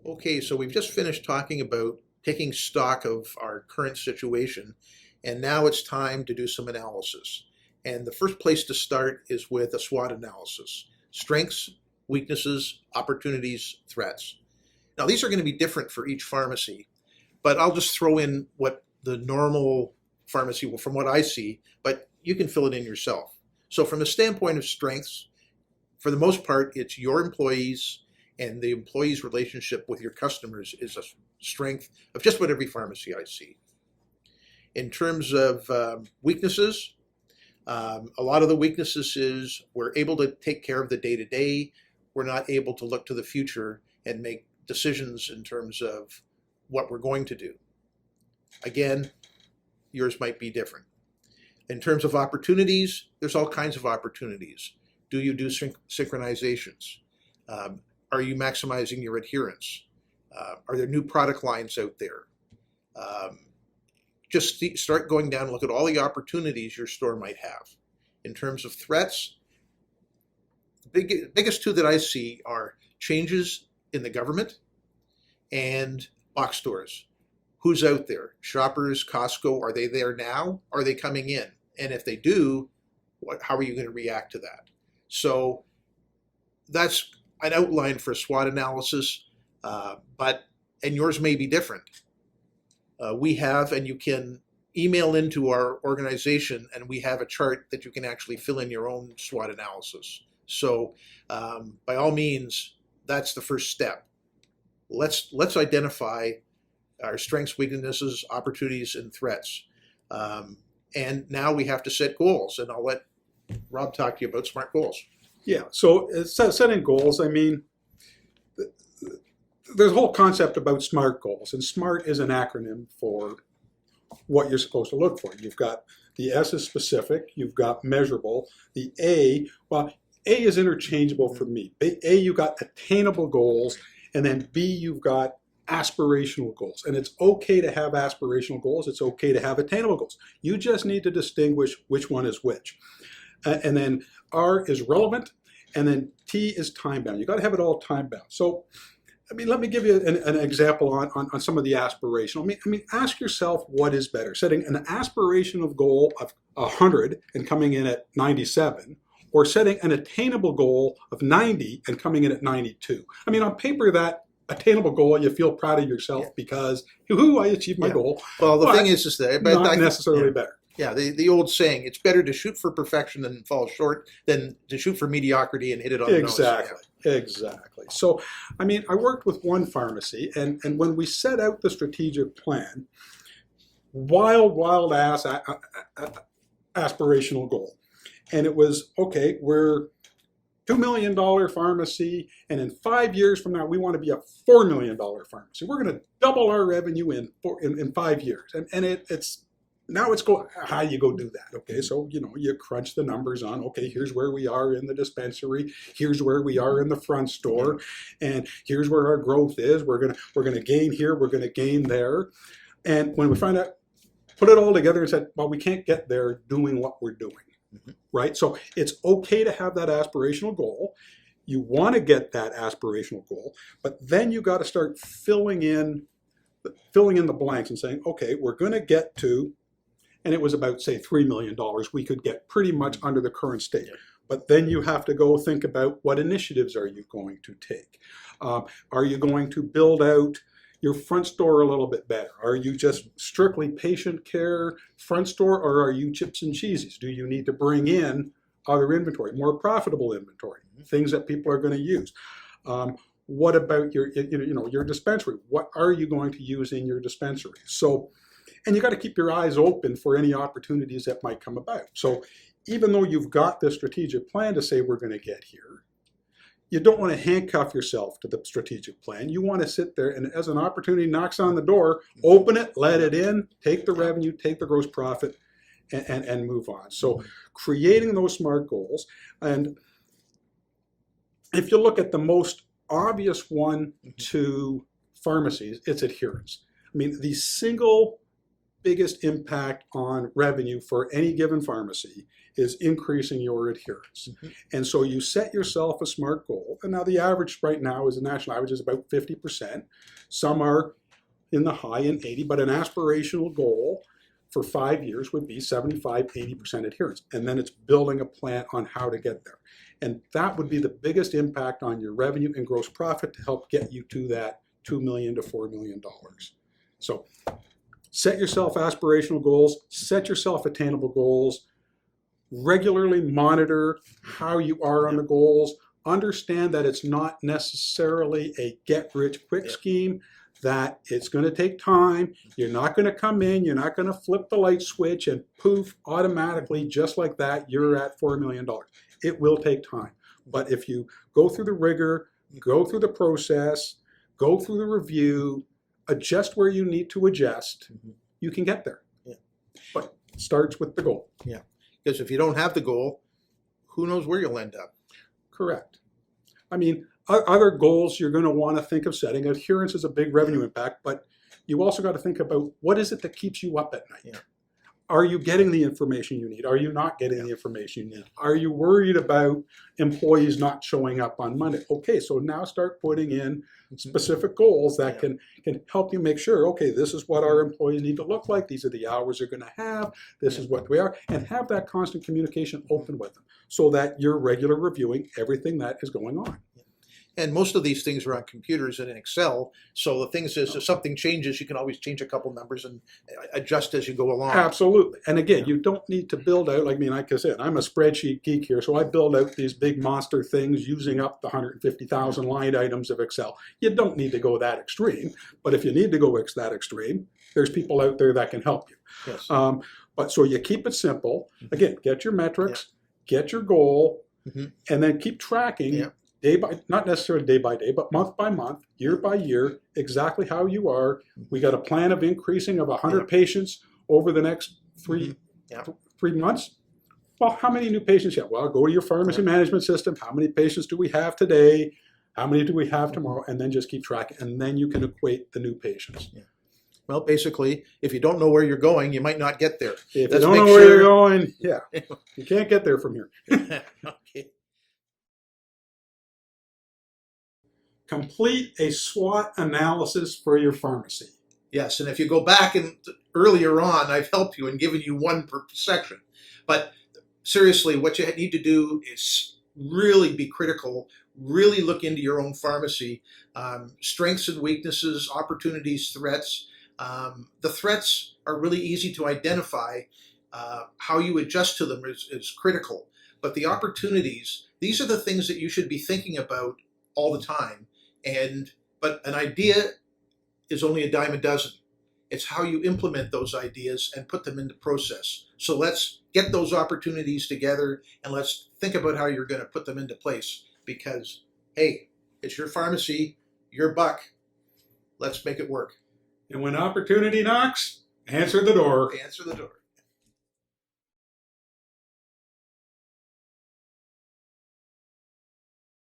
Okay, so we've just finished talking about taking stock of our current situation, and now it's time to do some analysis. And the first place to start is with a SWOT analysis: strengths, weaknesses, opportunities, threats. Now, these are going to be different for each pharmacy, but I'll just throw in what the normal pharmacy, well, from what I see, but you can fill it in yourself. So, from the standpoint of strengths, for the most part, it's your employees, and the employee's relationship with your customers is a strength of just about every pharmacy I see. In terms of weaknesses, a lot of the weaknesses is we're able to take care of the day-to-day. We're not able to look to the future and make decisions in terms of what we're going to do. Again, yours might be different. In terms of opportunities, there's all kinds of opportunities. Do you do synchronizations? Are you maximizing your adherence? Are there new product lines out there? Just start going down and look at all the opportunities your store might have. In terms of threats, the biggest two that I see are changes in the government and box stores. Who's out there? Shoppers, Costco, are they there now? Are they coming in? And if they do, how are you going to react to that? So that's an outline for a SWOT analysis, and yours may be different. We have, and you can email into our organization, and we have a chart that you can actually fill in your own SWOT analysis. So by all means, that's the first step. Let's identify our strengths, weaknesses, opportunities, and threats. And now we have to set goals, and I'll let Rob talk to you about SMART goals. Yeah, so setting goals, I mean, there's a whole concept about SMART goals, and SMART is an acronym for what you're supposed to look for. You've got the S is specific, you've got measurable, the A, well, A is interchangeable for me. A, you've got attainable goals, and then B, you've got aspirational goals. And it's okay to have aspirational goals, it's okay to have attainable goals. You just need to distinguish which one is which. And then R is relevant, and then T is time bound. You got to have it all time bound. So, I mean, let me give you an example on some of the aspirational. I mean, ask yourself what is better: setting an aspirational goal of 100 and coming in at 97, or setting an attainable goal of 90 and coming in at 92. I mean, on paper, that attainable goal, you feel proud of yourself because, I achieved my goal. Well, the thing is that not necessarily better. Yeah, the old saying, it's better to shoot for perfection than fall short than to shoot for mediocrity and hit it on the nose. Exactly. So, I mean, I worked with one pharmacy, and when we set out the strategic plan, wild ass aspirational goal. And it was, okay, we're $2 million pharmacy, and in 5 years from now, we want to be a $4 million pharmacy. We're going to double our revenue in 5 years. And it's now it's how do you go do that? Okay, so you crunch the numbers on, okay, here's where we are in the dispensary, here's where we are in the front store, and here's where our growth is. We're gonna gain here, we're gonna gain there. And when we find out, put it all together and said, well, we can't get there doing what we're doing. Right? So it's okay to have that aspirational goal. You want to get that aspirational goal, but then you got to start filling in the blanks and saying, okay, we're going to get to, and it was about, say, $3 million we could get pretty much under the current state. Yeah. But then you have to go think about what initiatives are you going to take. Are you going to build out your front store a little bit better? Are you just strictly patient care front store, or are you chips and cheeses? Do you need to bring in other inventory, more profitable inventory, things that people are going to use? What about your dispensary? What are you going to use in your dispensary? So, and you got to keep your eyes open for any opportunities that might come about. So even though you've got the strategic plan to say we're going to get here, you don't want to handcuff yourself to the strategic plan. You want to sit there, and as an opportunity knocks on the door, open it, let it in, take the revenue, take the gross profit, and move on. So creating those SMART goals. And if you look at the most obvious one to pharmacies, it's adherence. I mean, the single biggest impact on revenue for any given pharmacy is increasing your adherence. And so you set yourself a SMART goal. And now the average right now is the national average is about 50%. Some are in the high and 80, but an aspirational goal for 5 years would be 75, 80% adherence. And then it's building a plan on how to get there. And that would be the biggest impact on your revenue and gross profit to help get you to that $2 million to $4 million. So set yourself aspirational goals, set yourself attainable goals, regularly monitor how you are on the goals, understand that it's not necessarily a get-rich-quick scheme, that it's going to take time. You're not going to come in, you're not going to flip the light switch and poof, automatically, just like that, you're at $4 million. It will take time. But if you go through the rigor, go through the process, go through the review, adjust where you need to adjust, you can get there. But it starts with the goal. Because if you don't have the goal, who knows where you'll end up. Correct. I mean, other goals you're going to want to think of setting. Adherence is a big revenue impact, but you also got to think about what is it that keeps you up at night? Are you getting the information you need? Are you not getting the information you need? Are you worried about employees not showing up on Monday? Okay, so now start putting in specific goals that can help you make sure, okay, this is what our employees need to look like. These are the hours they're going to have. This is what we are. And have that constant communication open with them so that you're regular reviewing everything that is going on. And most of these things are on computers and in Excel. So the thing is, if something changes, you can always change a couple numbers and adjust as you go along. Absolutely. And again, you don't need to build out, like I said, I'm a spreadsheet geek here, so I build out these big monster things using up the 150,000 line items of Excel. You don't need to go that extreme, but if you need to go that extreme, there's people out there that can help you. Yes. But so you keep it simple. Again, get your metrics, get your goal, and then keep tracking not necessarily day by day, but month by month, year by year, exactly how you are. We got a plan of increasing of 100 patients over the next 3 months. Well, how many new patients yet? Well, go to your pharmacy management system. How many patients do we have today? How many do we have tomorrow? And then just keep tracking. And then you can equate the new patients. Well, basically, if you don't know where you're going, you might not get there. If you don't know where you're going, you can't get there from here. Okay. Complete a SWOT analysis for your pharmacy. Yes, and if you go back and earlier on, I've helped you and given you one per section. But seriously, what you need to do is really be critical, really look into your own pharmacy, strengths and weaknesses, opportunities, threats. The threats are really easy to identify. How you adjust to them is critical. But the opportunities, these are the things that you should be thinking about all the time. But an idea is only a dime a dozen. It's how you implement those ideas and put them into process. So let's get those opportunities together and let's think about how you're going to put them into place. Because, hey, it's your pharmacy, your buck. Let's make it work. And when opportunity knocks, answer the door. Answer the door.